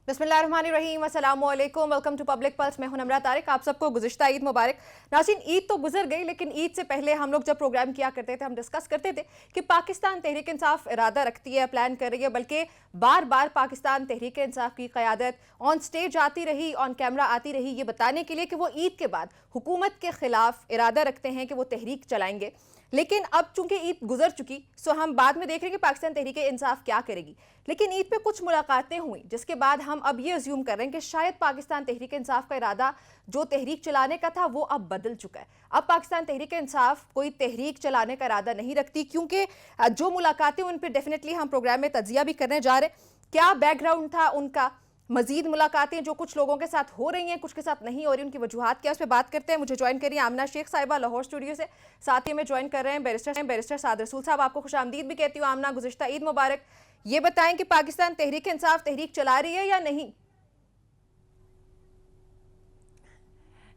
बिस्मिल्लाहिर्रहमानिर्रहीम, अस्सलामुअलैकुम, welcome to public pulse. मैं हूं नम्रा तारिक। आप सबको गुज़िश्ता ईद मुबारक। नाज़रीन, ईद तो गुजर गई, लेकिन ईद से पहले हम लोग जब प्रोग्राम किया करते थे, हम डिस्कस करते थे कि पाकिस्तान तहरीक इंसाफ इरादा रखती है, प्लान कर रही है, बल्कि बार बार पाकिस्तान तहरीक इंसाफ की क़यादत ऑन स्टेज आती रही, ऑन कैमरा आती रही, ये बताने के लिए कि वो ईद के बाद हुकूमत के खिलाफ इरादा रखते हैं कि वो तहरीक चलाएंगे। लेकिन अब चूंकि ईद गुजर चुकी, सो हम बाद में देख रहे हैं कि पाकिस्तान तहरीक इंसाफ क्या करेगी। लेकिन ईद पे कुछ मुलाकातें हुई, जिसके बाद हम अब ये अज्यूम कर रहे हैं कि शायद पाकिस्तान तहरीक इंसाफ का इरादा जो तहरीक चलाने का था वो अब बदल चुका है। अब पाकिस्तान तहरीक इंसाफ कोई तहरीक चलाने का इरादा नहीं रखती, क्योंकि जो मुलाकातें उन पर डेफिनेटली हम प्रोग्राम में तजिया भी करने जा रहे हैं। क्या बैकग्राउंड था उनका, मजीद मुलाकातें जो कुछ लोगों के साथ हो रही हैं, कुछ के साथ नहीं हो रही, उनकी वजूहात क्या, उस पर बात करते हैं। मुझे ज्वाइन करिए आमना शेख साहिबा लाहौर स्टूडियो से, साथ ही में ज्वाइन कर रहे हैं बैरिस्टर साद रसूल साहब। आपको खुशामदीद भी कहती हूँ आमना, गुज़िश्ता ईद मुबारक। ये बताएं कि पाकिस्तान तहरीक इंसाफ तहरीक चला रही है या नहीं?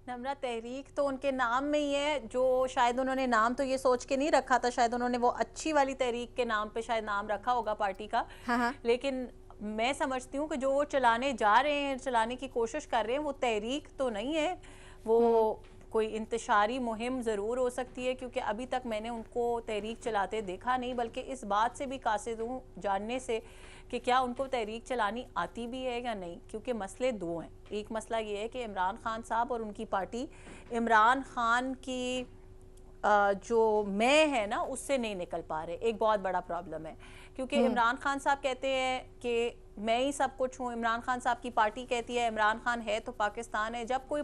नम्रा, तहरीक तो उनके नाम में ही है, जो शायद उन्होंने नाम तो ये सोच के नहीं रखा था, शायद उन्होंने वो अच्छी वाली तहरीक के नाम पे शायद नाम रखा होगा पार्टी का। हाँ। लेकिन मैं समझती हूँ कि जो वो चलाने जा रहे हैं, चलाने की कोशिश कर रहे हैं, वो तहरीक तो नहीं है। वो कोई इंतशारी मुहिम ज़रूर हो सकती है, क्योंकि अभी तक मैंने उनको तहरीक चलाते देखा नहीं, बल्कि इस बात से भी कासिद हूँ जानने से कि क्या उनको तहरीक चलानी आती भी है या नहीं। क्योंकि मसले दो हैं। एक मसला ये है कि इमरान खान साहब और उनकी पार्टी इमरान खान की जो मैं है ना, उससे नहीं निकल पा रहे। एक बहुत बड़ा प्रॉब्लम है, क्योंकि इमरान खान साहब कहते हैं कि मैं ही सब कुछ हूँ। इमरान खान साहब की पार्टी कहती है इमरान खान है तो पाकिस्तान है। जब कोई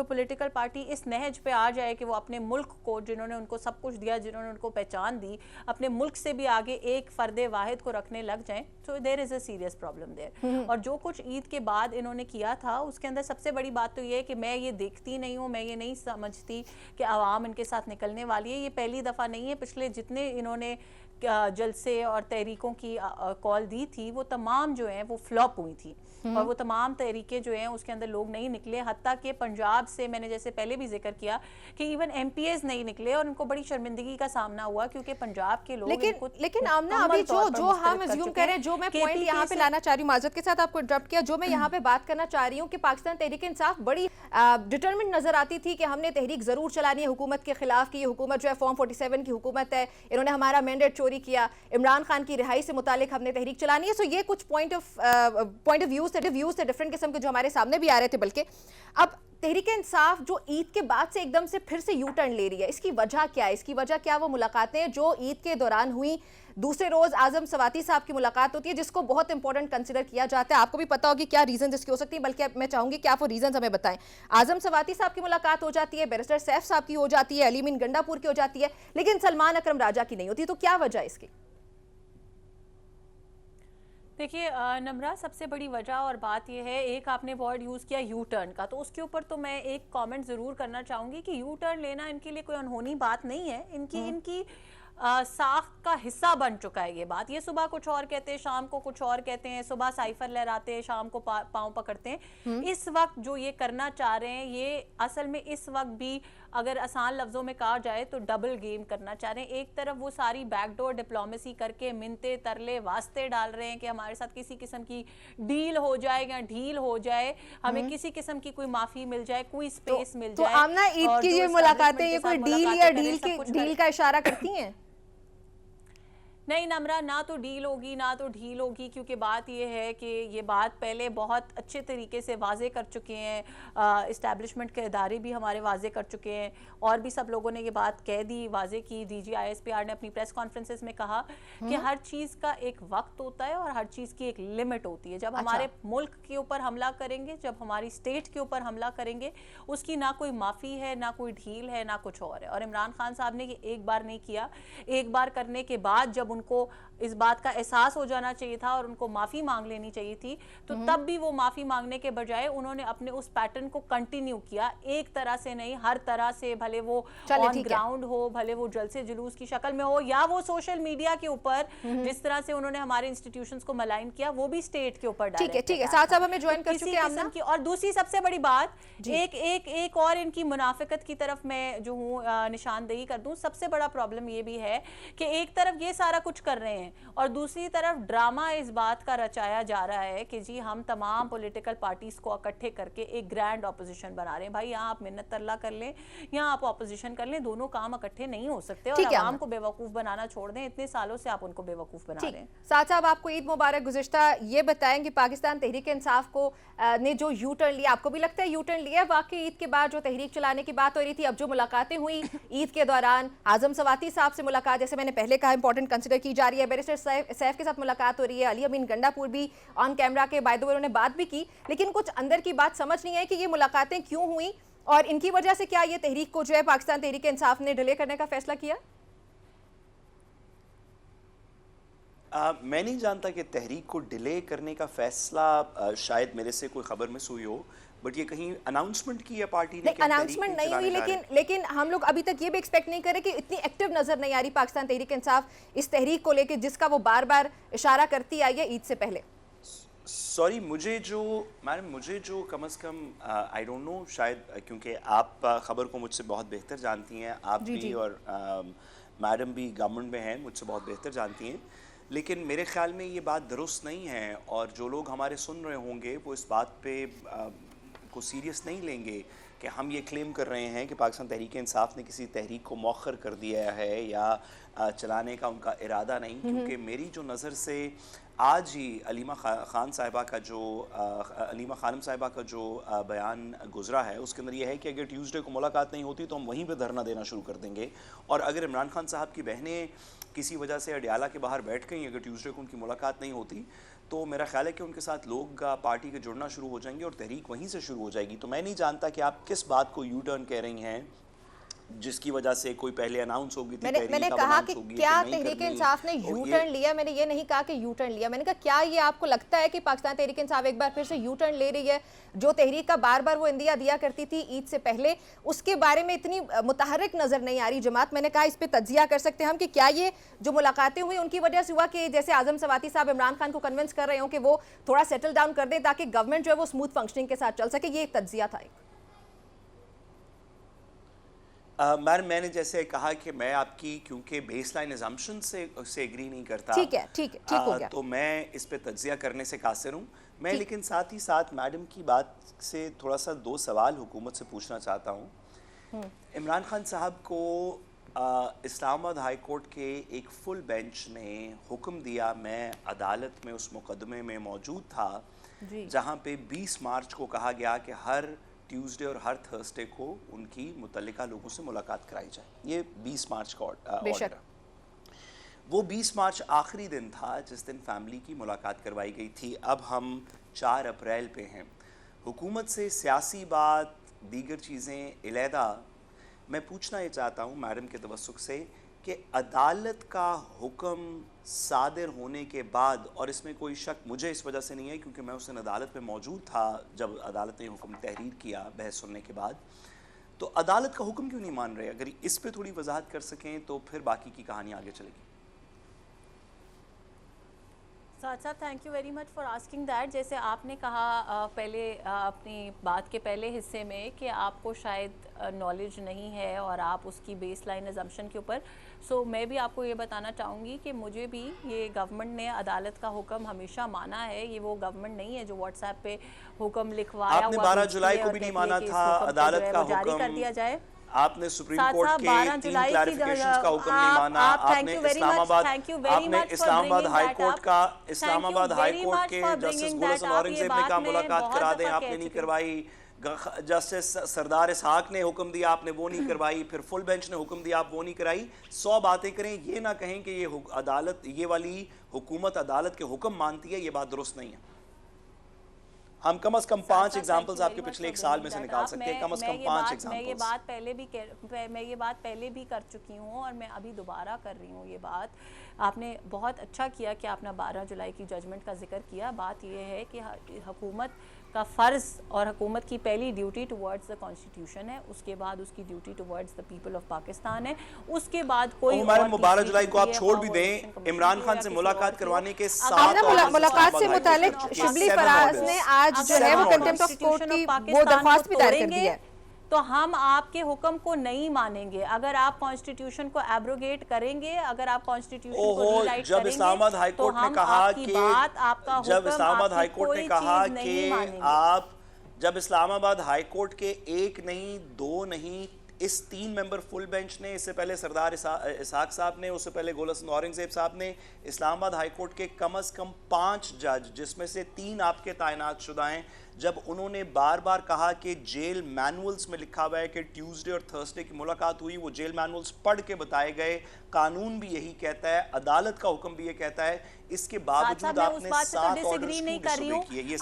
पॉलिटिकल पार्टी इस नहज पे आ जाए कि वो अपने मुल्क को, जिन्होंने उनको सब कुछ दिया, जिन्होंने उनको पहचान दी, अपने मुल्क से भी आगे एक फ़र्द वाहिद को रखने लग जाएं, तो there is a serious problem there. और जो कुछ ईद के बाद इन्होंने किया था, उसके अंदर सबसे बड़ी बात तो ये है कि मैं ये देखती नहीं हूँ, मैं ये नहीं समझती कि आवाम इनके साथ निकलने वाली है। ये पहली दफ़ा नहीं है, पिछले जितने इन्होंने जलसे और तहरीकों की कॉल दी थी, वो तमाम जो हैं वो फ्लॉप हुई थी। और वो तमाम तहरीकें जो हैं उसके अंदर लोग नहीं निकले। हत्ता कि पंजाब से मैंने जैसे पहले भी जिक्र किया कि इवन MPs नहीं निकले, और उनको बड़ी शर्मिंदगी का सामना हुआ, क्योंकि पंजाब के लोग लेकिन आमना, अभी जो हम अज्यूम कर रहे हैं, जो मैं पॉइंट यहाँ पे लाना चाह रही हूँ, माजरत के साथ आपको इंटरप्ट किया, जो मैं यहाँ पे बात करना चाह रही हूँ कि पाकिस्तान तहरीक इंसाफ बड़ी डिटरमिन्ड नजर आती थी कि हमने तहरीक जरूर चलानी है हुकूमत के खिलाफ की। ये हुकूमत जो है फॉर्म 47 की हुकूमत है, इन्होंने हमारा मैंडेट चोरी किया, इमरान खान की रिहाई से मुतालिक हमने तहरीक चलानी है। सो ये कुछ पॉइंट ऑफ व्यू से डिफरेंट किस्म के जो हमारे सामने भी आ रहे थे। बल्कि अब तहरीक इंसाफ जो ईद के बाद से एकदम से फिर से यू टर्न ले रही है, इसकी वजह क्या है? इसकी वजह क्या वो मुलाकातें जो ईद के दौरान हुई, दूसरे रोज आजम सवाती साहब की मुलाकात होती है, जिसको बहुत इंपॉर्टेंट कंसिडर किया जाता है। आपको भी पता होगी क्या रीजन इसकी हो सकती है, बल्कि मैं चाहूंगी कि आप वो रीजन हमें बताएं। आजम सवाती साहब की मुलाकात हो जाती है, बैरिस्टर सैफ साहब की हो जाती है, अलीमीन गंडापुर की हो जाती है, लेकिन सलमान अकरम राजा की नहीं होती। तो क्या वजह इसकी? देखिए नम्रा, सबसे बड़ी वजह और बात यह है, एक आपने वर्ड यूज़ किया यू टर्न का, तो उसके ऊपर तो मैं एक कमेंट ज़रूर करना चाहूँगी कि यू टर्न लेना इनके लिए कोई अनहोनी बात नहीं है। इनकी साख का हिस्सा बन चुका है ये बात। ये सुबह कुछ और कहते हैं, शाम को कुछ और कहते हैं, सुबह साइफर लहराते हैं, शाम को पाँव पकड़ते हैं। इस वक्त जो ये करना चाह रहे हैं, ये असल में इस वक्त भी अगर आसान लफ्ज़ों में कहा जाए तो डबल गेम करना चाह रहे हैं। एक तरफ वो सारी बैकडोर डिप्लोमेसी करके मिन्नते तरले वास्ते डाल रहे हैं कि हमारे साथ किसी किस्म की डील हो जाए या ढील हो जाए, हमें किसी किस्म की कोई माफ़ी मिल जाए, कोई स्पेस मिल जाए। तो आमना, ईद की ये मुलाकातें ये कोई डील का इशारा करती हैं? नहीं नम्रा, ना तो डील होगी ना तो ढील होगी, क्योंकि बात यह है कि ये बात पहले बहुत अच्छे तरीके से वाजे कर चुके हैं, इस्टेब्लिशमेंट के इदारे भी हमारे वाजे कर चुके हैं, और भी सब लोगों ने ये बात कह दी, वाजे की। DG ISPR ने अपनी प्रेस कॉन्फ्रेंसेस में कहा कि हर चीज़ का एक वक्त होता है और हर चीज़ की एक लिमिट होती है। जब हमारे मुल्क के ऊपर हमला करेंगे, जब हमारी स्टेट के ऊपर हमला करेंगे, उसकी ना कोई माफ़ी है, ना कोई ढील है, ना कुछ और है। और इमरान खान साहब ने ये एक बार नहीं किया। एक बार करने के बाद जब उनको इस बात का एहसास हो जाना चाहिए था और उनको माफी मांग लेनी चाहिए थी, तो तब भी वो माफी मांगने के बजाय उन्होंने अपने उस पैटर्न को कंटिन्यू किया। एक तरह से नहीं, हर तरह से, भले वो ऑन ग्राउंड हो, भले वो जलसे जुलूस की शक्ल में हो, या वो सोशल मीडिया के ऊपर जिस तरह से उन्होंने हमारे इंस्टीट्यूशंस को मलाइन किया, वो भी स्टेट के ऊपर ठीक है। साथ साहब हमें ज्वाइन कर चुके हैं। और दूसरी सबसे बड़ी बात, एक और इनकी मुनाफिकत की तरफ मैं जो हूँ निशानदेही कर दूं। सबसे बड़ा प्रॉब्लम ये भी है कि एक तरफ ये सारा कुछ कर रहे हैं, हैं, और दूसरी तरफ ड्रामा इस बात का रचाया जा रहा है कि जी हम तमाम पॉलिटिकल पार्टीज को इकट्ठे करके एक ग्रैंड ऑपोजिशन बना रहे हैं। भाई यहाँ आप मिन्नत तरला कर लें, यहाँ आप ऑपोजिशन कर लें, दोनों काम इकट्ठे नहीं हो सकते। और आवाम को बेवकूफ बनाना छोड़ दें, इतने सालों से आप उनको बेवकूफ बना रहे हैं। साथ साहब, आपको ईद मुबारक। गुज़िश्ता ये बताएं कि पाकिस्तान तहरीक इंसाफ को ने जो यू टर्न लिया, आपको भी लगता है यू टर्न लिया वाकई ईद के बाद? जो तहरीक चलाने की बात हो रही थी, अब जो मुलाकातें हुई ईद के दौरान, आजम सवाती साहब से मुलाकात जैसे मैंने पहले कहा इंपॉर्टेंट कंसिडर की जा रही है, बैरिस्टर सैफ के साथ मुलाकात हो रही है, अली अमीन गंडापुर भी ऑन कैमरा के बाय द वे उन्होंने बात भी की, लेकिन कुछ अंदर की बात समझ नहीं है कि ये मुलाकातें क्यों हुई और इनकी वजह से क्या ये तहरीक को जो है पाकिस्तान तहरीक इंसाफ ने डिले करने का फैसला किया? मैं नहीं जानता कि तहरीक को डिले करने का फैसला शायद मेरे से कोई खबर मिस हुई हो, बट ये कहीं अनाउंसमेंट की है पार्टी ने? अनाउंसमेंट नहीं हुई, लेकिन हम लोग अभी तक ये भी एक्सपेक्ट नहीं कर रहे कि इतनी एक्टिव नजर नहीं आ रही पाकिस्तान तहरीक इंसाफ इस तहरीक को लेके, जिसका वो बार बार इशारा करती आई है ईद से पहले। सॉरी, मुझे जो कम से कम आई डोंट नो, शायद क्योंकि आप खबर को मुझसे बहुत बेहतर जानती हैं, आप भी और मैडम भी गवर्नमेंट में हैं, मुझसे बहुत बेहतर जानती हैं, लेकिन मेरे ख्याल में ये बात दुरुस्त नहीं है और जो लोग हमारे सुन रहे होंगे वो इस बात पे को सीरियस नहीं लेंगे कि हम ये क्लेम कर रहे हैं कि पाकिस्तान तहरीक इंसाफ ने किसी तहरीक को मौखर कर दिया है या चलाने का उनका इरादा नहीं, क्योंकि मेरी जो नज़र से आज ही अलीमा खानम साहिबा का जो बयान गुजरा है उसके अंदर यह है कि अगर ट्यूसडे को मुलाकात नहीं होती तो हम वहीं पे धरना देना शुरू कर देंगे, और अगर इमरान खान साहब की बहनें किसी वजह से अडियाला के बाहर बैठ गई, अगर ट्यूसडे को उनकी मुलाकात नहीं होती तो मेरा ख्याल है कि उनके साथ लोग पार्टी के जुड़ना शुरू हो जाएंगे और तहरीक वहीं से शुरू हो जाएगी। तो मैं नहीं जानता कि आप किस बात को यू टर्न कह रही हैं जिसकी वजह से कोई पहले अनाउंस होगी थी, मैंने कहा कि क्या तहरीक इंसाफ ने यू टर्न लिया, मैंने ये नहीं कहा कि यू टर्न लिया, मैंने कहा क्या ये आपको लगता है कि पाकिस्तान तहरीक इंसाफ एक बार फिर से यू टर्न ले रही है? जो तहरीक का बार बार वो इंदिया दिया करती थी ईद से पहले, उसके बारे में इतनी मुतहरिक नजर नहीं आ रही जमात। मैंने कहा इस पे तज्जिया कर सकते हैं हम कि क्या ये जो मुलाकातें हुई उनकी वजह से हुआ कि जैसे आजम सवाती साहब इमरान खान को कन्विंस कर रहे हो कि वो थोड़ा सेटल डाउन कर दे ताकि गवर्नमेंट जो है वो स्मूथ फंक्शनिंग के साथ चल सके, ये तज्जिया था? मैडम, मैंने जैसे कहा कि मैं आपकी क्योंकि बेसलाइन अजम्पशन से एग्री नहीं करता, ठीक हो गया, तो मैं इस पे तज्जिया करने से कासिर हूँ मैं, लेकिन साथ ही साथ मैडम की बात से थोड़ा सा दो सवाल हुकूमत से पूछना चाहता हूँ। इमरान खान साहब को इस्लामाबाद हाई कोर्ट के एक फुल बेंच ने हुक्म दिया, मैं अदालत में उस मुकदमे में मौजूद था जहाँ पे 20 मार्च को कहा गया कि हर ट्यूसडे और हर थर्सडे को उनकी मुतल्लिका लोगों से मुलाकात कराई जाए। ये 20 मार्च का ऑर्डर, वो 20 मार्च आखिरी दिन था जिस दिन फैमिली की मुलाकात करवाई गई थी। अब हम 4 अप्रैल पे हैं। हुकूमत से सियासी बात, दीगर चीज़ें इलेदा, मैं पूछना ये चाहता हूँ मैडम के तवस्सुक से कि अदालत का हुक्म सादिर होने के बाद, और इसमें कोई शक मुझे इस वजह से नहीं है क्योंकि मैं उस दिन अदालत में मौजूद था जब अदालत ने हुक्म तहरीर किया बहस सुनने के बाद, तो अदालत का हुक्म क्यों नहीं मान रहे? अगर इस पे थोड़ी वजाहत कर सकें तो फिर बाकी की कहानी आगे चलेगी। साथ साथ thank you very much for asking that. जैसे आपने कहा पहले अपनी बात के पहले हिस्से में कि आपको शायद नॉलेज नहीं है और आप उसकी बेस लाइन अजम्पशन के ऊपर, सो मैं भी आपको ये बताना चाहूँगी कि मुझे भी ये गवर्नमेंट ने अदालत का हुक्म हमेशा माना है। ये वो गवर्नमेंट नहीं है जो व्हाट्सएप पे हुक्म लिखवाया आपने 12 जुलाई को भी नहीं माना था अदालत का हुक्म, जारी कर दिया जाए। आपने सुप्रीम कोर्ट के 3 क्लैरिफिकेशंस का हुक्म नहीं माना। आपने इस्लामाबाद हाई कोर्ट का, इस्लामाबाद हाई कोर्ट के जस्टिस गुलशन औरंगजेब ने कहा मुलाकात करा दें, आपने नहीं करवाई। जस्टिस सरदार इसहाक ने हुक्म दिया, आपने वो नहीं करवाई। फिर फुल बेंच ने हुक्म दिया, आप वो नहीं कराई। 100 बातें करें, ये ना कहें कि ये अदालत, ये वाली हुकूमत अदालत के हुक्म मानती है, ये बात दुरुस्त नहीं है। हम कम से कम 5 एग्जांपल्स आपके पिछले 1 साल में से निकाल सकते हैं, कम से कम 5 एग्जांपल्स। मैं ये बात पहले भी कर चुकी हूँ और मैं अभी दोबारा कर रही हूँ ये बात। आपने बहुत अच्छा किया कि आपने 12 जुलाई की जजमेंट का जिक्र किया। बात ये है कि हुकूमत का फ़र्ज़ और हुकूमत की पहली ड्यूटी टुवर्ड्स द कॉन्स्टिट्यूशन है, उसके बाद उसकी duty towards the people of Pakistan है, उसके बाद कोई मैडम 12 जुलाई को आप छोड़ भी दें, इमरान खान से मुलाकात करवाने के साथ मुलाकात से मुतालिक शिबली फराज ने आज जो है वो कंटेम्प्ट ऑफ कोर्ट की वो दरख्वास्त भी दायर कर दी है। तो हम आपके हुक्म को नहीं मानेंगे। अगर आप कॉन्स्टिट्यूशन को एब्रोगेट करेंगे, अगर आप कॉन्स्टिट्यूशन को रीराइट जब इस्लामाबाद करेंगे, हाई तो कोर्ट ने हम कहा आपकी कि बात, आपका जब हुक्म, इस्लामाबाद हाई आपकी कोर्ट ने कोई कहा चीज नहीं कि मानेंगे। आप जब इस्लामाबाद हाई कोर्ट के एक नहीं, दो नहीं, इस 3 मेंबर फुल बेंच ने, इससे पहले सरदार इसहाक साहब ने, उससे पहले गोलहसन औरंगजेब साहब ने, इस्लामाबाद हाई कोर्ट के कम से कम 5 जज, जिसमें से 3 आपके तैनात शुदा हैं, जब उन्होंने बार बार कहा कि जेल मैनुअल्स में लिखा हुआ है कि ट्यूसडे और थर्सडे की मुलाकात हुई, वो जेल मैनुअल्स पढ़ के बताए गए, कानून भी यही कहता है, अदालत का हुक्म भी ये कहता है, इसके बावजूद आपने 7 ऑर्डर्स नहीं कर रही हूँ। ये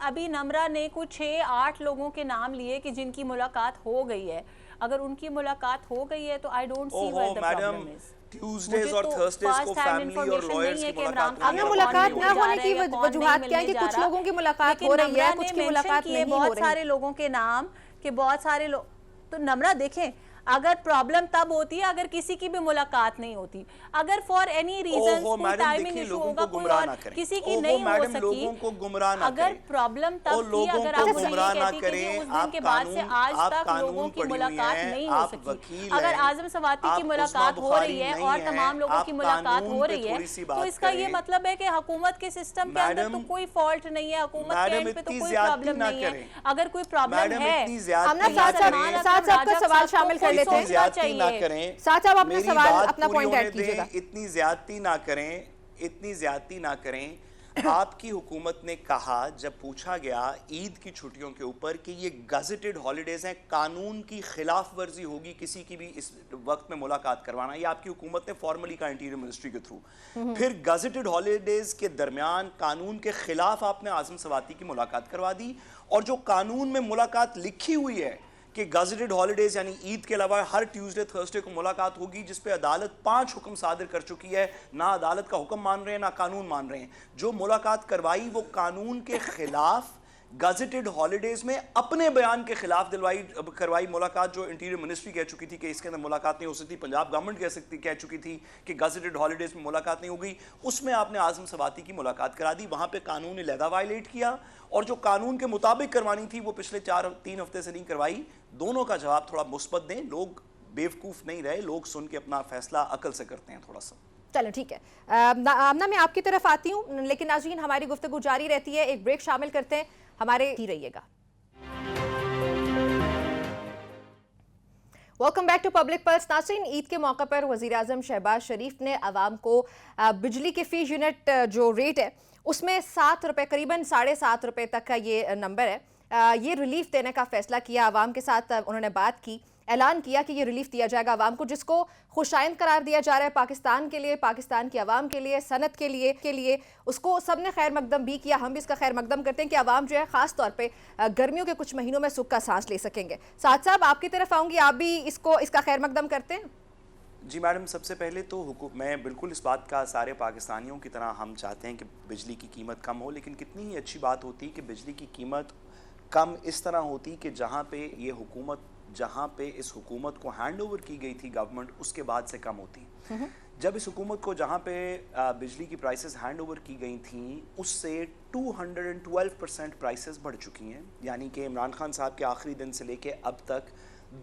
अभी नम्रा ने कुछ 6-8 लोगों के नाम लिए कि जिनकी मुलाकात हो गई है। अगर उनकी मुलाकात हो गई है तो I don't see where the problem is. Tuesdays और थर्सडेज को फैमिली और लॉयर्स की मुलाकात अब मुलाकात ना होने की वजूहात क्या है कि कुछ लोगों की मुलाकात हो रही है, कुछ की मुलाकात नहीं हो रही। बहुत सारे लोगों के नाम कि बहुत सारे लोग, तो नम्रा देखें, अगर प्रॉब्लम तब होती है अगर किसी की भी मुलाकात नहीं होती, अगर फॉर एनी रीजन कोई टाइमिंग इशू होगा, कोई और किसी की नहीं हो सकी, लोगों को गुमराह ना अगर प्रॉब्लम तब थी, अगर आप गुमराह ना करें, उस दिन के बाद से आज तक लोगों की मुलाकात नहीं हो सकी। अगर आजम सवाती की मुलाकात हो रही है और तमाम लोगों की मुलाकात हो रही है, तो इसका ये मतलब है कि हुकूमत के सिस्टम के अंदर तो कोई फॉल्ट नहीं है, हुकूमत के एंड पे तो कोई प्रॉब्लम नहीं है। अगर कोई प्रॉब्लम है, साथ आपका सवाल शामिल कर लेते हैं। ज्यादती ना करें, साथ साहब अपना सवाल, अपना पॉइंट ऐड कीजिएगा। इतनी ज्यादती ना करें, इतनी ज्यादती ना करें। आपकी हुकूमत ने कहा, जब पूछा गया ईद की छुट्टियों के ऊपर कि ये गजेटेड हॉलीडेज हैं, कानून की खिलाफ वर्जी होगी किसी की भी इस वक्त में मुलाकात करवाना, ये आपकी हुकूमत ने फॉर्मली कहा इंटीरियर मिनिस्ट्री के थ्रू। फिर गजेटेड हॉलीडेज के दरमियान कानून के खिलाफ आपने आजम सवाती की मुलाकात करवा दी, और जो कानून में मुलाकात लिखी हुई है कि गजेटेड हॉलीडेज यानी ईद के अलावा हर ट्यूसडे थर्सडे को मुलाकात होगी, जिस पे अदालत 5 हुक्म सादर कर चुकी है, ना अदालत का हुक्म मान रहे हैं ना कानून मान रहे हैं, जो मुलाकात करवाई वो कानून के खिलाफ गजेटेड हॉलीडेज में अपने बयान के खिलाफ करवाई मुलाकात, जो इंटीरियर मिनिस्ट्री कह चुकी थी कि इसके अंदर मुलाकात नहीं हो सकती, पंजाब गवर्नमेंट कह चुकी थी कि गजेटेड हॉलीडेज में मुलाकात नहीं होगी, उसमें आपने आजम सवाती की मुलाकात करा दी, वहां पे कानून ने लहदा वायलेट किया, और जो कानून के मुताबिक करवानी थी वो पिछले 3 हफ्ते से नहीं करवाई। दोनों का जवाब थोड़ा मुस्बत दें, लोग बेवकूफ़ नहीं रहे, लोग सुन के अपना फैसला अकल से करते हैं थोड़ा सा। चलो ठीक है, आमना मैं आपकी तरफ आती हूँ, लेकिन नाज़रीन हमारी गुफ्तगू जारी रहती है, एक ब्रेक शामिल करते हैं, हमारे ही रहिएगा। Welcome back to public Pulse. नाज़रीन, ईद के मौके पर वज़ीर आज़म शहबाज शरीफ ने आवाम को बिजली के फी यूनिट जो रेट है उसमें 7 रुपये, करीबन 7.5 रुपये तक का ये नंबर है, ये रिलीफ देने का फैसला किया। आवाम के साथ उन्होंने बात की, ऐलान किया कि ये रिलीफ दिया जाएगा आवाम को, जिसको खुशाइंद करार दिया जा रहा है पाकिस्तान के लिए, पाकिस्तान की आवाम के लिए, सनत के लिए उसको सबने खैर मकदम भी किया। हम भी इसका खैर मकदम करते हैं कि आवाम जो है ख़ास तौर पे गर्मियों के कुछ महीनों में सुख का सांस ले सकेंगे। साथ साहब आपकी तरफ आऊँगी, आप भी इसका खैर मकदम करते हैं? जी मैडम, सबसे पहले तो मैं बिल्कुल इस बात का सारे पाकिस्तानियों की तरह हम चाहते हैं कि बिजली की कीमत कम हो, लेकिन कितनी ही अच्छी बात होती कि बिजली की कीमत कम इस तरह होती कि जहाँ पे इस हुकूमत को हैंड ओवर की गई थी गवर्नमेंट, उसके बाद से कम होती। जब इस हुकूमत को जहाँ पे बिजली की प्राइसेस हैंड ओवर की गई थी, उससे 212% प्राइसेस बढ़ चुकी हैं, यानी कि इमरान खान साहब के आखिरी दिन से लेके अब तक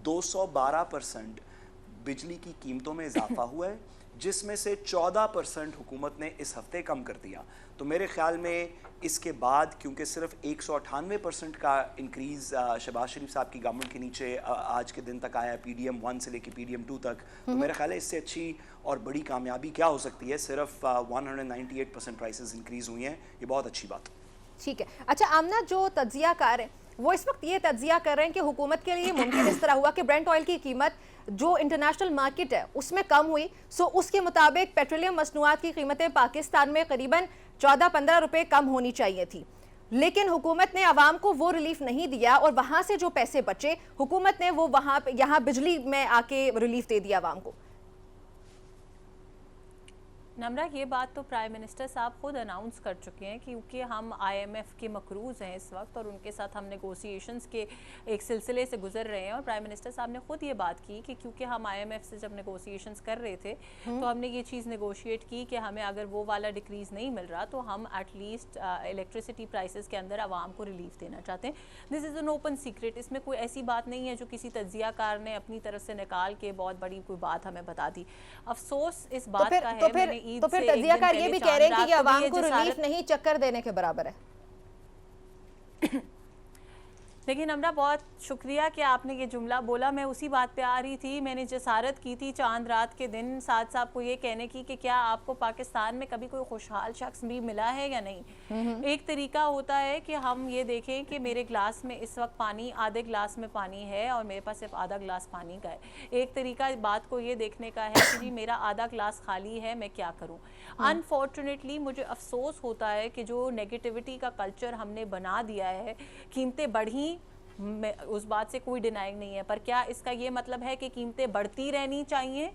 212% बिजली की कीमतों में इजाफा हुआ है, जिसमें से 14% हुकूमत ने इस हफ्ते कम कर दिया। तो मेरे ख्याल में इसके बाद, क्योंकि सिर्फ 198% का इंक्रीज़ शहबाज शरीफ साहब की गवर्नमेंट के नीचे आज के दिन तक आया, PDM 1 से लेकर PDM 2 तक, तो मेरा ख्याल है इससे अच्छी और बड़ी कामयाबी क्या हो सकती है। सिर्फ 198% प्राइसेस इंक्रीज़ हुई हैं, ये बहुत अच्छी बात। ठीक है, अच्छा आमना, जो तज्जियाकार हैं वो इस वक्त ये तज्जिया कर रहे हैं कि हुकूमत के लिए मुमकिन इस तरह हुआ कि ब्रेंट ऑयल की कीमत जो इंटरनेशनल मार्केट है उसमें कम हुई, सो उसके मुताबिक पेट्रोलियम मसनूआत की कीमतें पाकिस्तान में करीबन 14-15 रुपये कम होनी चाहिए थी, लेकिन हुकूमत ने आवाम को वो रिलीफ नहीं दिया, और वहाँ से जो पैसे बचे हुकूमत ने वो यहाँ बिजली में आके रिलीफ दे दिया आवाम को। नम्रा, ये बात तो प्राइम मिनिस्टर साहब खुद अनाउंस कर चुके हैं क्योंकि हम आईएमएफ के मकरूज़ हैं इस वक्त और उनके साथ हम नेगोशिएशंस के एक सिलसिले से गुजर रहे हैं। और प्राइम मिनिस्टर साहब ने खुद ये बात की कि क्योंकि हम आईएमएफ से जब नेगोशिएशंस कर रहे थे तो हमने ये चीज़ नेगोशिएट की कि हमें अगर वो वाला डिक्रीज़ नहीं मिल रहा तो हम एटलीस्ट इलेक्ट्रिसिटी प्राइसेस के अंदर आवाम को रिलीफ देना चाहते हैं। This is an open secret, इसमें कोई ऐसी बात नहीं है जो किसी तज्जियाकार ने अपनी तरफ से निकाल के बहुत बड़ी कोई बात हमें बता दी। अफसोस इस बात का है, मैंने तो फिर तज्जियाकार ये भी कह रहे हैं कि ये अवाम को रिलीफ नहीं चक्कर देने के बराबर है। लेकिन हमरा बहुत शुक्रिया कि आपने ये जुमला बोला, मैं उसी बात पे आ रही थी। मैंने जसारत की थी चांद रात के दिन साद साहब को ये कहने की कि क्या आपको पाकिस्तान में कभी कोई खुशहाल शख्स भी मिला है या नहीं। एक तरीका होता है कि हम ये देखें कि मेरे गिलास में इस वक्त पानी, आधे गिलास में पानी है और मेरे पास सिर्फ आधा गिलास पानी का है। एक तरीका इस बात को ये देखने का है कि जी मेरा आधा गिलास खाली है, मैं क्या करूँ। अनफॉर्चुनेटली मुझे अफसोस होता है कि जो नेगेटिविटी का कल्चर हमने बना दिया है, कीमतें बढ़ी, उस बात से कोई डिनाइंग नहीं है, पर क्या इसका ये मतलब है कि कीमतें बढ़ती रहनी चाहिए?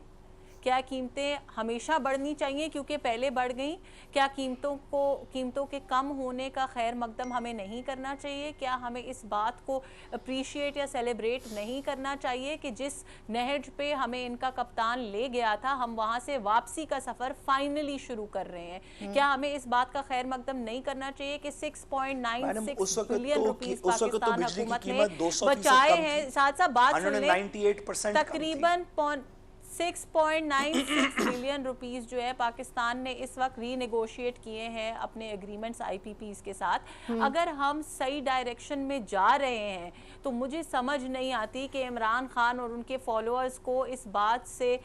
क्या कीमतें हमेशा बढ़नी चाहिए क्योंकि पहले बढ़ गई? क्या कीमतों के कम होने का खैर मकदम हमें नहीं करना चाहिए? क्या हमें इस बात को अप्रिशिएट या सेलिब्रेट नहीं करना चाहिए कि जिस नहज पे हमें इनका कप्तान ले गया था, हम वहाँ से वापसी का सफ़र फाइनली शुरू कर रहे हैं? क्या हमें इस बात का खैर मकदम नहीं करना चाहिए कि 6.96 बिलियन रुपीस पाकिस्तान हुकूमत ने बचाए हैं? साथ साथ बात सुन लें, तकरीबन 6.96 बिलियन रुपीस जो है पाकिस्तान ने इस वक्त रीनेगोशिएट किए हैं अपने एग्रीमेंट्स आईपीपीस के साथ। अगर हम सही डायरेक्शन में जा रहे हैं तो मुझे समझ नहीं आती कि इमरान खान और उनके फॉलोअर्स को इस बात से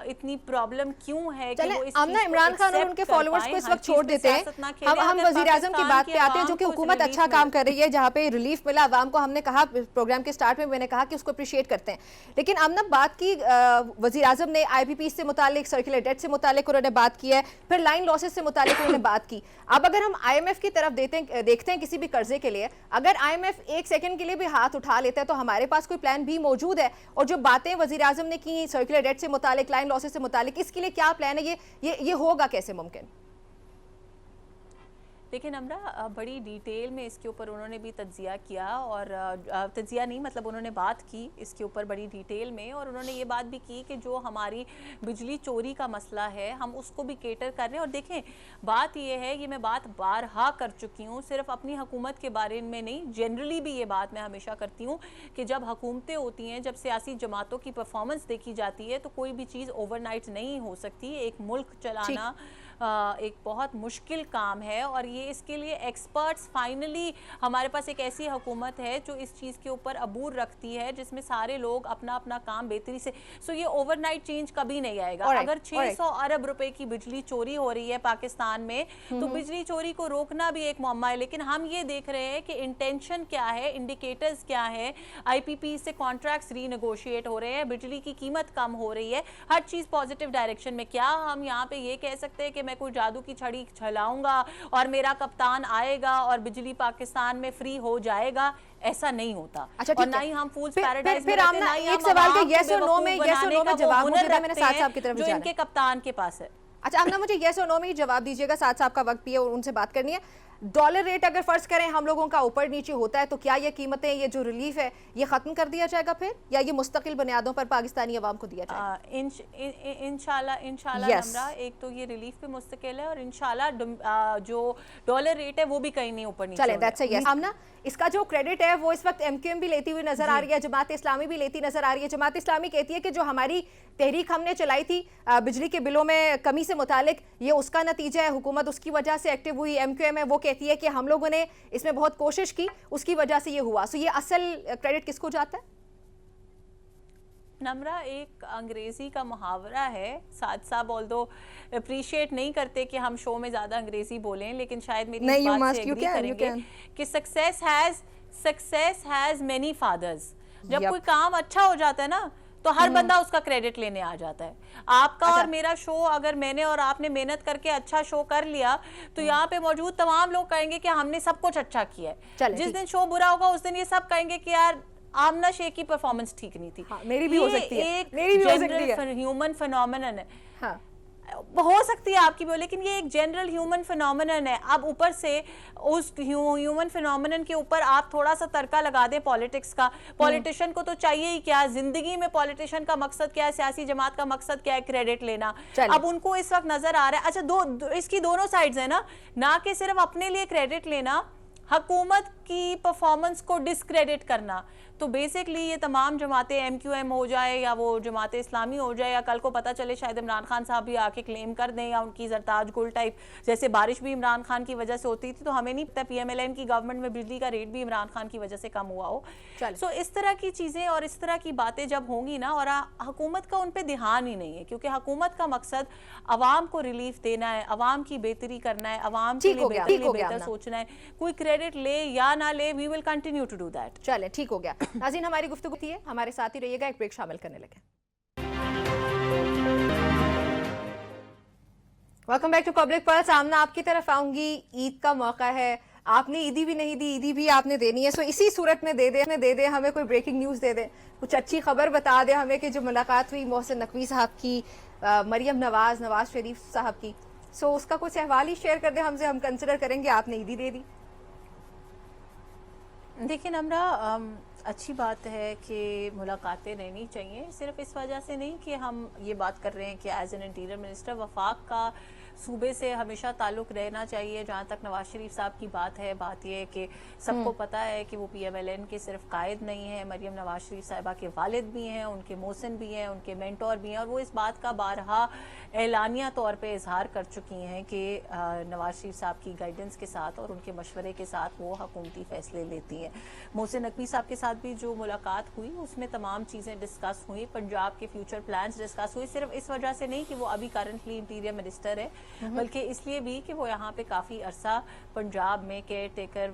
इतनी प्रॉब्लम क्यों है कि वो इस आमना इमरान खान और उनके फॉलोअर्स को इस वक्त छोड़ देते हैं। हम वजीर आजम की बात पे आते हैं जो कि हुकूमत अच्छा काम कर रही है, जहाँ पे रिलीफ मिला अवाम को। हमने कहा प्रोग्राम के स्टार्ट में, मैंने कहा कि उसको अप्रिशिएट करते हैं, लेकिन आमना बात की वजीर आजम ने आईपीपी से मुतालिक, सर्कुलर डेट से मुतालिक उन्होंने बात की है, फिर लाइन लॉसेस से मुतालिक उन्होंने बात की। अब अगर हम IMF की तरफ देखते हैं किसी भी कर्जे के लिए, अगर IMF एक सेकंड के लिए भी हाथ उठा लेता है तो हमारे पास कोई प्लान भी मौजूद है। और जो बातें वजीर आजम ने की सर्कुलर डेट से मुतालिक, लाइन लॉसेस से मुतालिक, इसके लिए क्या प्लान है? ये होगा कैसे मुमकिन? लेकिन हमरा बड़ी डिटेल में इसके ऊपर उन्होंने भी तज्जिया किया, और तज्जिया नहीं मतलब उन्होंने बात की इसके ऊपर बड़ी डिटेल में। और उन्होंने ये बात भी की कि जो हमारी बिजली चोरी का मसला है हम उसको भी केटर कर रहे हैं। और देखें, बात ये है, ये मैं बात बारहा कर चुकी हूँ, सिर्फ अपनी हुकूमत के बारे में नहीं, जनरली भी ये बात मैं हमेशा करती हूँ कि जब हुकूमतें होती हैं, जब सियासी जमातों की परफॉर्मेंस देखी जाती है तो कोई भी चीज़ ओवरनाइट नहीं हो सकती। एक मुल्क चलाना एक बहुत मुश्किल काम है और ये इसके लिए एक्सपर्ट्स, फाइनली हमारे पास एक ऐसी हुकूमत है जो इस चीज़ के ऊपर अबूर रखती है, जिसमें सारे लोग अपना अपना काम बेहतरी से, सो ये ओवरनाइट चेंज कभी नहीं आएगा। अगर 600 अरब रुपए की बिजली चोरी हो रही है पाकिस्तान में तो बिजली चोरी को रोकना भी एक मुअम्मा है। लेकिन हम ये देख रहे हैं कि इंटेंशन क्या है, इंडिकेटर्स क्या है। आईपीपी से कॉन्ट्रैक्ट्स रीनेगोशिएट हो रहे हैं, बिजली की कीमत कम हो रही है, हर चीज़ पॉजिटिव डायरेक्शन में। क्या हम यहाँ पे ये कह सकते हैं कि मैं कोई जादू की छड़ी चलाऊंगा और मेरा कप्तान आएगा और बिजली पाकिस्तान में फ्री हो जाएगा? ऐसा नहीं होता। अच्छा, और ना ही हम फूल्स पैराडाइज में रहते हैं, ना ही एक सवाल के यस और नो में जवाब मुझे देना, मैंने साथ साहब की तरफ जो इनके कप्तान के पास है। अच्छा आमना, मुझे यस और नो में जवाब दीजिएगा, साथ साहब का वक्त भी है और उनसे बात करनी है। डॉलर रेट अगर फर्ज करें हम लोगों का ऊपर नीचे होता है तो क्या ये कीमतें, ये जो रिलीफ है, ये खत्म कर दिया जाएगा फिर, या ये मुस्तकिल बुनियादों पर पाकिस्तानी अवाम को दिया जाएगा? इंशाल्लाह हमरा, एक तो ये रिलीफ पे मुस्तकिल है और इंशाल्लाह जो डॉलर रेट है वो भी कहीं नहीं ऊपर नीचे। चलें, दैट्स अ यस। आमना, इसका जो क्रेडिट है वो इस वक्त MQM भी लेती हुई नजर आ रही है, जमात इस्लामी भी लेती नजर आ रही है। जमात इस्लामी कहती है कि जो हमारी तहरीक हमने चलाई थी बिजली के बिलों में कमी से मुतालिक, ये उसका नतीजा है, हुकूमत उसकी वजह से एक्टिव हुई। MQM है वो कहती है कि हम लोगों ने इसमें बहुत कोशिश की, उसकी वजह से ये हुआ। सो ये असल क्रेडिट किसको जाता है? नम्रा, एक अंग्रेजी का मुहावरा है, साथ साहब ऑल्दो अप्रिशिएट नहीं करते कि हम शो में ज्यादा अंग्रेजी बोलें, लेकिन शायद मेरी इस बात से एग्री करेंगे कि सक्सेस हैज मेनी फादर्स। जब कोई काम अच्छा हो जाता है ना तो हर बंदा उसका क्रेडिट लेने आ जाता है। आपका और मेरा शो, अगर मैंने और आपने मेहनत करके अच्छा शो कर लिया तो यहाँ पे मौजूद तमाम लोग कहेंगे कि हमने सब कुछ अच्छा किया है। जिस दिन शो बुरा होगा उस दिन ये सब कहेंगे कि यार आमना शेख की परफॉर्मेंस ठीक नहीं थी। मेरी भी हो सकती है, एक जनरल ह्यूमन फिनोमेनन है। हो सकती है आपकी भी हो, लेकिन ये एक जनरल ह्यूमन फिनोमिनन है। अब ऊपर से उस ह्यूमन फिनोमिनन के ऊपर आप थोड़ा सा तड़का लगा दें पॉलिटिक्स का। पॉलिटिशियन को तो चाहिए ही क्या, जिंदगी में पॉलिटिशियन का मकसद क्या है, सियासी जमात का मकसद क्या है, क्रेडिट लेना। अब उनको इस वक्त नजर आ रहा है, अच्छा इसकी दोनों साइड्स है ना कि सिर्फ अपने लिए क्रेडिट लेना, हुकूमत की परफॉर्मेंस को डिस्क्रेडिट करना। तो बेसिकली ये तमाम जमातें MQM हो जाए या वो जमात इस्लामी हो जाए, या कल को पता चले शायद इमरान खान साहब भी आके क्लेम कर दें, या उनकी जरताज गुल टाइप जैसे बारिश भी इमरान खान की वजह से होती थी, तो हमें नहीं पता PMLN की गवर्नमेंट में बिजली का रेट भी इमरान खान की वजह से कम हुआ हो। सो इस तरह की चीज़ें और इस तरह की बातें जब होंगी ना, और हुकूमत का उन पर ध्यान ही नहीं है, क्योंकि हुकूमत का मकसद अवाम को रिलीफ देना है, अवाम की बेहतरी करना है, अवाम के लिए बेहतर सोचना है। कोई क्रेडिट ले या ना ले, we will continue to do that. चले, ठीक हो गया। नाज़रीन, हमारी गुफ्तगू थी, हमारे साथ ही रहिएगा, एक ब्रेक शामिल करने लगे। Welcome back to public pulse. Amna, आपकी तरफ आऊंगी। ईद का मौका है, आपने ईदी भी नहीं दी, ईदी भी आपने देनी है। सो इसी सूरत में दे दे हमें कोई ब्रेकिंग न्यूज दे दे, कुछ अच्छी खबर बता दे हमें कि जो मुलाकात हुई मोहसिन नकवी साहब की, मरियम नवाज शरीफ साहब की, सो उसका कुछ अहवाल ही शेयर कर दे हमसे, हम कंसिडर करेंगे आपने ईदी दे दी। देखिए नम्रा, अच्छी बात है कि मुलाकातें रहनी चाहिए, सिर्फ इस वजह से नहीं कि हम ये बात कर रहे हैं कि एज एन इंटीरियर मिनिस्टर वफाक का सूबे से हमेशा ताल्लुक रहना चाहिए। जहाँ तक नवाज शरीफ साहब की बात है, बात यह है कि सबको पता है कि वो PMLN के सिर्फ कायद नहीं है, मरियम नवाज शरीफ साहिबा के वालिद भी हैं, उनके मोहसिन भी हैं, उनके मेंटोर भी हैं, और वो इस बात का बारहा एलानिया तौर पे इजहार कर चुकी हैं कि नवाज शरीफ साहब की गाइडेंस के साथ और उनके मशवरे के साथ वो हुकूमती फैसले लेती हैं। मोहसिन नकवी साहब के साथ भी जो मुलाकात हुई उसमें तमाम चीज़ें डिस्कस हुई, पंजाब के फ्यूचर प्लान्स डिस्कस हुई, सिर्फ इस वजह से नहीं कि वो अभी करंटली इंटीरियर मिनिस्टर है, बल्कि इसलिए भी कि वो यहाँ पे काफ़ी अरसा पंजाब में केयर टेकर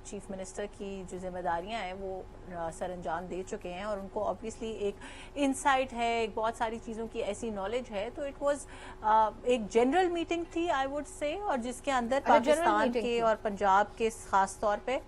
चीफ मिनिस्टर की जो जिम्मेदारियाँ हैं वो सर अंजाम दे चुके हैं, और उनको ऑब्वियसली एक इंसाइट है, एक बहुत सारी चीज़ों की ऐसी नॉलेज है। तो इट वाज एक जनरल मीटिंग थी आई वुड से, और जिसके अंदर पाकिस्तान के और पंजाब के खास तौर पे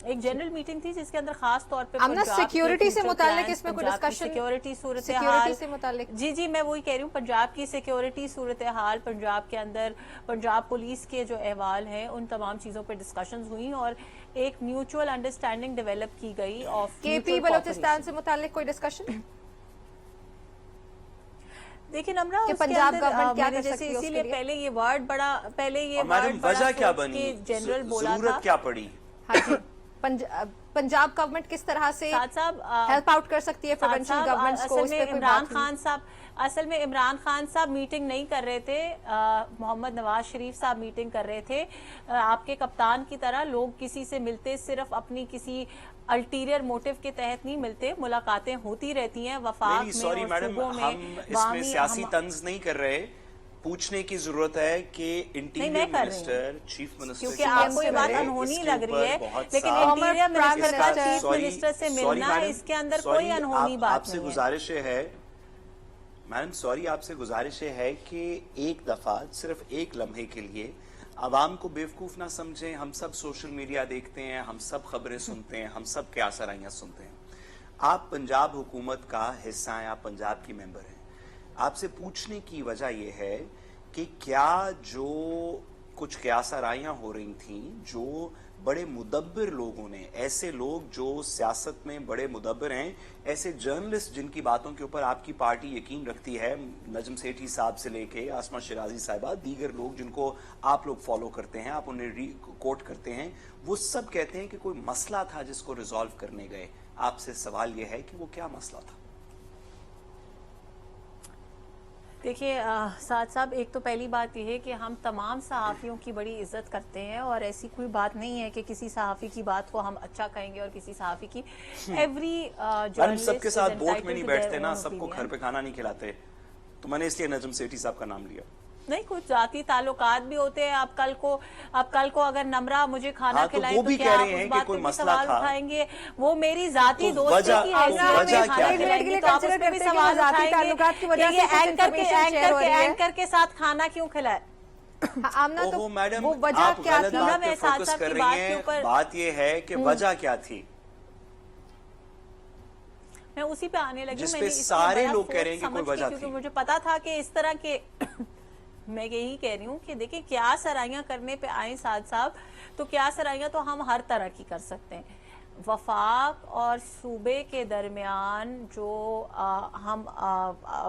एक जनरल मीटिंग थी, जिसके अंदर खास तौर पे सिक्योरिटी से मुताल्लिक इसमें कोई डिस्कशन, सिक्योरिटी सूरत हाल से मुताल्लिक, जी मैं वही कह रही हूँ, पंजाब की सिक्योरिटी सूरत हाल, पंजाब के अंदर पंजाब पुलिस के जो अहवाल हैं, उन तमाम चीज़ों पर डिस्कशंस हुई और एक म्यूचुअल अंडरस्टैंडिंग डेवलप की गई। ऑफ KP बलोचिस्तान से मुताल्लिक कोई डिस्कशन? देखिए नम्रा, पंजाब गवर्नमेंट क्या कर सकती है, इसीलिए पहले ये वर्ड बड़ा वजह क्या बनी, जनरल बोला था, क्या पड़ी? हाँ जी, पंजाब गवर्नमेंट किस तरह से हेल्प आउट कर सकती है प्रोविंशियल गवर्नमेंट्स को? इस पे कोई बात नहीं। असल में इमरान खान साहब मीटिंग नहीं कर रहे थे, मोहम्मद नवाज शरीफ साहब मीटिंग कर रहे थे। आपके कप्तान की तरह लोग किसी से मिलते सिर्फ अपनी किसी अल्टीरियर मोटिव के तहत नहीं मिलते, मुलाकातें होती रहती हैं वफाक में और सूबों में। हम इसमें सियासी तंज नहीं कर रहे, पूछने की जरूरत है कि इंटीरियर मिनिस्टर, चीफ मिनिस्टर, क्योंकि आपको ये बात अनहोनी लग रही है, लेकिन इंटीरियर मिनिस्टर चीफ मिनिस्टर से मिलना, इसके अंदर कोई अनहोनी बात नहीं है। आपसे गुजारिश है मैडम, सॉरी, आपसे गुजारिश है कि एक दफा सिर्फ एक लम्हे के लिए आवाम को बेवकूफ ना समझें। हम सब सोशल मीडिया देखते हैं, हम सब खबरें सुनते हैं, हम सब क्या सराइयां सुनते हैं। आप पंजाब हुकूमत का हिस्सा हैं, आप पंजाब की मेंबर हैं। आपसे पूछने की वजह यह है कि क्या जो कुछ क़यासाराइयाँ हो रही थी, जो बड़े मुदब्बिर लोगों ने, ऐसे लोग जो सियासत में बड़े मुदब्बिर हैं, ऐसे जर्नलिस्ट जिनकी बातों के ऊपर आपकी पार्टी यकीन रखती है, नजम सेठी साहब से लेके आसमा शिराजी साहिबा, दीगर लोग जिनको आप लोग फॉलो करते हैं, आप उन्हें कोट करते हैं, वो सब कहते हैं कि कोई मसला था जिसको रिजॉल्व करने गए। आपसे सवाल यह है कि वो क्या मसला था? देखिए साद साहब, एक तो पहली बात यह है कि हम तमाम सहाफ़ियों की बड़ी इज्जत करते हैं, और ऐसी कोई बात नहीं है कि किसी सहाफ़ी की बात को हम अच्छा कहेंगे और किसी सहाफ़ी की। एवरी जर्नलिस्ट सबके साथ बोट में नहीं बैठते ना, सबको घर पे खाना नहीं खिलाते, तो मैंने इसलिए नजम सेठी साहब का नाम लिया। नहीं, कुछ जाती ताल्लुकात भी होते हैं। आप कल को अगर नमरा मुझे खाना खिलाए तो क्या आप उस बात पे सवाल उठाएंगे? वो मेरी जाती दोस्ती की हैसियत है, तो आप उस पे भी सवाल उठाएंगे कि ये एंकर के साथ खाना क्यों खिलाए? आमना, तो मैडम, वो वजह क्या थी? मैं फोकस कर रही हैं, बात ये है कि वजह क्या थी, मैं उसी पे आने लगी। जिसपे सारे लोग कह रहे हैं कि कोई वजह थी, क्योंकि मुझे पता था कि इस तरह के मैं यही कह रही हूँ कि देखिए क्या सराइयाँ करने पे आए साद साहब, तो क्या सराइयाँ तो हम हर तरह की कर सकते हैं। वफाक और सूबे के दरमियान जो हम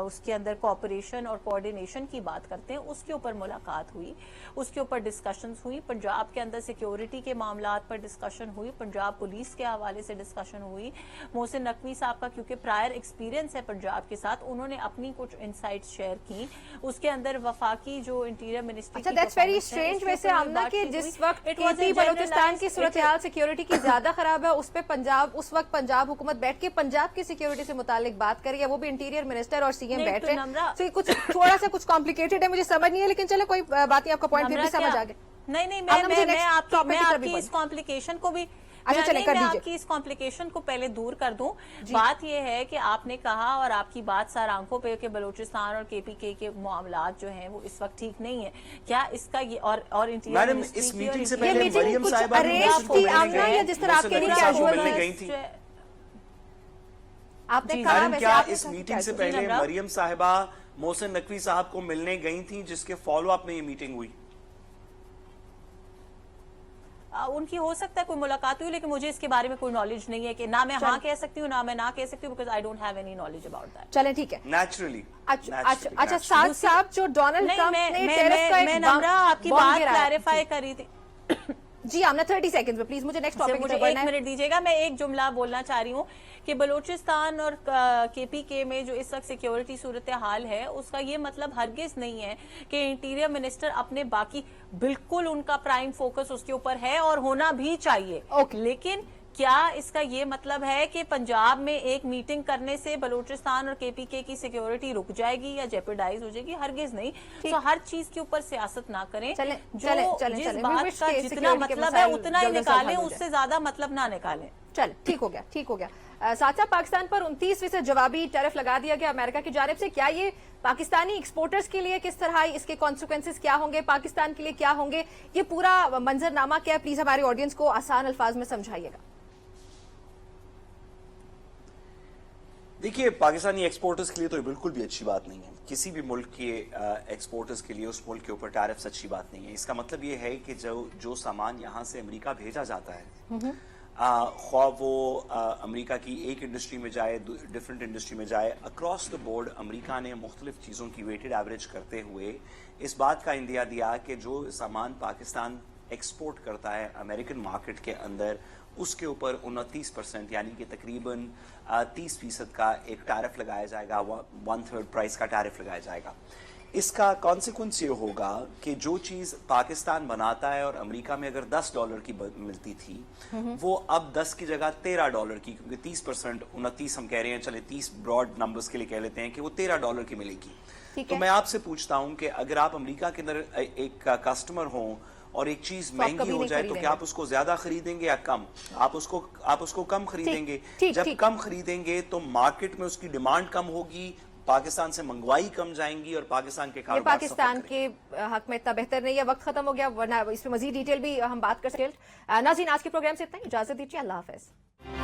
उसके अंदर कोऑपरेशन और कोऑर्डिनेशन की बात करते हैं, उसके ऊपर मुलाकात हुई, उसके ऊपर डिस्कशंस हुई। पंजाब के अंदर सिक्योरिटी के मामलात पर डिस्कशन हुई, पंजाब पुलिस के हवाले से डिस्कशन हुई। मोहसिन नकवी साहब का क्योंकि प्रायर एक्सपीरियंस है पंजाब के साथ, उन्होंने अपनी कुछ इंसाइट्स शेयर की। उसके अंदर वफाकी जो इंटीरियर मिनिस्ट्री अच्छा, दैट्स वेरी स्ट्रेंज वैसे आमना कि जिस वक्त केपी बलूचिस्तान की सूरत हाल सिक्योरिटी की ज्यादा खराब है, उस पे पंजाब उस वक्त पंजाब हुकूमत बैठ के पंजाब की सिक्योरिटी से मुतालिक बात करी है, वो भी इंटीरियर मिनिस्टर और सीएम बैठ रहे हैं। तो ये कुछ थोड़ा सा कुछ कॉम्प्लिकेटेड है, मुझे समझ नहीं है, लेकिन चलो कोई बात नहीं, आपका पॉइंट फिर भी समझ आ गया। नहीं, मैं आपकी इस कॉम्प्लिकेशन को भी आपकी इस कॉम्प्लिकेशन को पहले दूर कर दूं। बात यह है कि आपने कहा और आपकी बात सार आंखों पे कि बलूचिस्तान और केपीके के मामलात जो हैं वो इस वक्त ठीक नहीं है। क्या इसका ये और इंटीरियर मैडम इस मीटिंग से पहले मरियम साहिबा या जिस तरह आपके लिए कैजुअल गई थी, आपने कहा वैसे क्या इस मीटिंग से पहले मरियम साहिबा मोहसिन नकवी साहब को मिलने गई थी, जिसके फॉलो अप में ये मीटिंग हुई? उनकी हो सकता है कोई मुलाकात हुई, लेकिन मुझे इसके बारे में कोई नॉलेज नहीं है कि ना मैं हाँ कह सकती हूँ ना मैं ना कह सकती हूँ, because I don't have any knowledge about that. चलें ठीक है, नेचुरली। अच्छा साथ साथ जो डोनाल्ड ट्रंप ने टेरिफ का एक नम्रा आपकी बात क्लैरिफाई करी थी। जी आमना 30 सेकंड्स में प्लीज, मुझे नेक्स्ट टॉपिक मुझे 1 मिनट दीजिएगा। मैं एक जुमला बोलना चाह रही हूँ कि बलूचिस्तान और केपीके में जो इस वक्त सिक्योरिटी सूरत हाल है, उसका ये मतलब हरगिज नहीं है कि इंटीरियर मिनिस्टर अपने बाकी, बिल्कुल उनका प्राइम फोकस उसके ऊपर है और होना भी चाहिए। लेकिन क्या इसका ये मतलब है कि पंजाब में एक मीटिंग करने से बलूचिस्तान और केपीके की सिक्योरिटी रुक जाएगी या जेपरडाइज हो जाएगी? हरगिज नहीं। तो हर चीज के ऊपर सियासत ना करें। जिस बात का जितना मतलब है उतना ही निकालें, उससे ज्यादा मतलब ना निकालें। चल ठीक हो गया, ठीक हो गया। साथ साथ पाकिस्तान पर 29% जवाबी टैरिफ लगा दिया गया अमेरिका की जानिब से। क्या ये पाकिस्तानी एक्सपोर्टर्स के लिए किस तरह इसके कॉन्सिक्वेंसेस क्या होंगे, पाकिस्तान के लिए क्या होंगे, ये पूरा मंजरनामा क्या है, प्लीज हमारे ऑडियंस को आसान अल्फाज में समझाइएगा। देखिए, पाकिस्तानी एक्सपोर्टर्स के लिए तो ये बिल्कुल भी अच्छी बात नहीं है। किसी भी मुल्क के एक्सपोर्टर्स के लिए उस मुल्क के ऊपर टैरिफ्स अच्छी बात नहीं है। इसका मतलब ये है कि जो सामान यहाँ से अमेरिका भेजा जाता है, ख्वाह वो अमेरिका की एक इंडस्ट्री में जाए, डिफरेंट इंडस्ट्री में जाए, अक्रॉस द बोर्ड अमेरिका ने मुख्तलिफ चीज़ों की वेटेड एवरेज करते हुए इस बात का इंदिया दिया कि जो सामान पाकिस्तान एक्सपोर्ट करता है अमेरिकन मार्केट के अंदर, उसके ऊपर 29% यानी कि तकरीबन 30% का एक टैरिफ लगाया जाएगा, 1/3 प्राइस का टैरिफ लगाया जाएगा। इसका कॉन्सिक्वेंस ये होगा कि जो चीज़ पाकिस्तान बनाता है और अमेरिका में अगर $10 की मिलती थी, वो अब 10 की जगह $13 की, क्योंकि 30%, 29 हम कह रहे हैं, चले 30 ब्रॉड नंबर्स के लिए कह लेते हैं कि वो $13 की मिलेगी। तो मैं आपसे पूछता हूँ कि अगर आप अमेरिका के अंदर एक कस्टमर हों और एक चीज महंगी हो जाए, तो क्या आप उसको ज्यादा खरीदेंगे या कम? आप उसको कम खरीदेंगे। जब कम खरीदेंगे तो मार्केट में उसकी डिमांड कम होगी, पाकिस्तान से मंगवाई कम जाएंगी और पाकिस्तान के कारोबार पाकिस्तान के हक में इतना बेहतर नहीं है। वक्त खत्म हो गया, वरना इस पे मजीद डिटेल भी हम बात कर सकते हैं। नाज़रीन, आज के प्रोग्राम से इतना ही, इजाजत दीजिए, अल्लाह हाफिज।